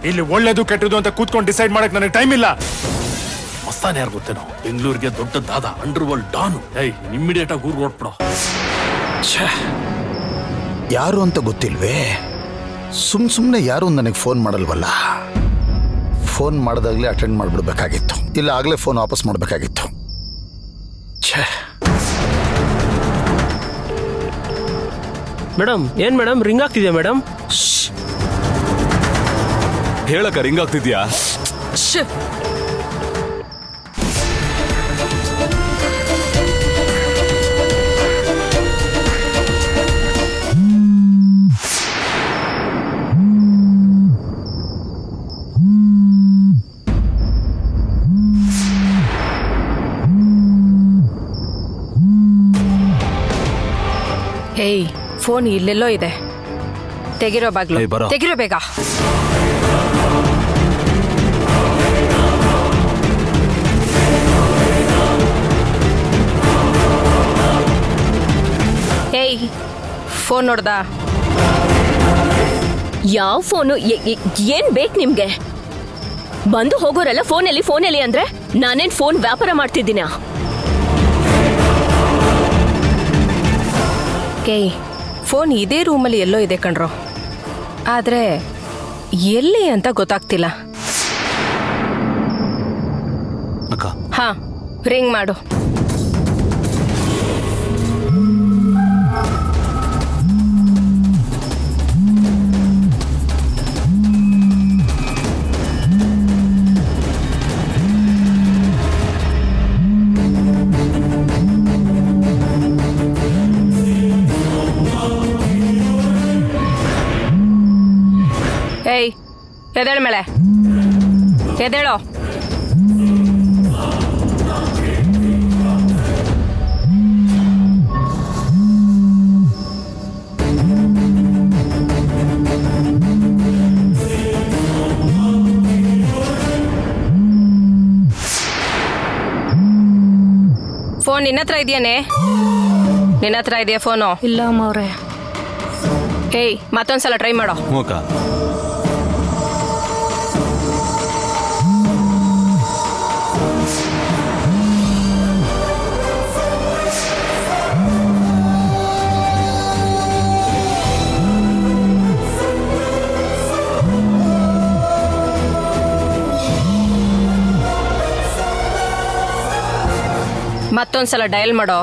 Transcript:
ಇಲ್ಲಿ ಒಳ್ಳೇದು ಕೆಟ್ಟದು ಅಂತ ಕೂತ್ಕೊಂಡು ಡಿಸೈಡ್ ಮಾಡಕ್ ನನಗೆ ಟೈಮ್ ಇಲ್ಲ. ಮಸ್ತಾನೆ ಯಾರು ಗೊತ್ತೇನೋ, ಬೆಂಗಳೂರಿಗೆ ದೊಡ್ಡ ದಾದ, ಅಂಡರ್ ವರ್ಲ್ಡ್ ಡಾನು. ಇಮ್ಮಿಡಿಯೇಟ್ ಆಗಿ ಊರ್ ಹೊರಟ್ಬಿಡೋ. ಯಾರು ಅಂತ ಗೊತ್ತಿಲ್ವೇ? ಸುಮ್ಮನೆ ಯಾರು ನನಗೆ ಫೋನ್ ಮಾಡಲ್ವಲ್ಲ. ಫೋನ್ ಮಾಡಿದಾಗಲೇ ಅಟೆಂಡ್ ಮಾಡಿಬಿಡ್ಬೇಕಾಗಿತ್ತು, ಇಲ್ಲ ಆಗಲೇ ಫೋನ್ ವಾಪಸ್ ಮಾಡಬೇಕಾಗಿತ್ತು. ಮೇಡಮ್ ಏನ್ ಮೇಡಮ್ ರಿಂಗ್ ಆಗ್ತಿದ್ಯಾ ಮೇಡಮ್? ಹೇಳಕ್ಕ ರಿಂಗ್ ಆಗ್ತಿದ್ಯಾ? ಏಯ್, ಫೋನ್ ಇಲ್ಲೆಲ್ಲೋ ಇದೆ. ತೆಗಿರೋ ಬಾಗ್ಲು, ತೆಗಿರೋ ಬೇಗ. ಏಯ್, ಫೋನ್ ನೋಡ್ದ? ಯಾವ ಫೋನು? ಏನ್ ಬೇಕು ನಿಮ್ಗೆ? ಬಂದು ಹೋಗೋರೆಲ್ಲ ಫೋನಲ್ಲಿ ಅಂದ್ರೆ ನಾನೇನ್ ಫೋನ್ ವ್ಯಾಪಾರ ಮಾಡ್ತಿದ್ದೀನ? ಏಯ್, ಫೋನ್ ಇದೇ ರೂಮಲ್ಲಿ ಎಲ್ಲೋ ಇದೆ ಕಣ್ರೋ, ಆದ್ರೆ ಎಲ್ಲಿ ಅಂತ ಗೊತ್ತಾಗ್ತಿಲ್ಲ. ಹಾ, ರಿಂಗ್ ಮಾಡು. ಏಯ್, ಎದ್ದೇಳ ಮೇಲೆ, ಎದ್ದೇಳೋ. ಫೋನ್ ನಿನ್ನ ಹತ್ರ ಇದೆಯಾನೆ? ನಿನ್ನ ಹತ್ರ ಇದೆಯಾ ಫೋನು? ಇಲ್ಲ ಅಮ್ಮವ್ರೆ. ಏಯ್, ಮತ್ತೊಂದ್ಸಲ ಟ್ರೈ ಮಾಡೋ. ಮತ್ತೊಂದ್ಸಲ ಡಯಲ್ ಮಾಡೋ.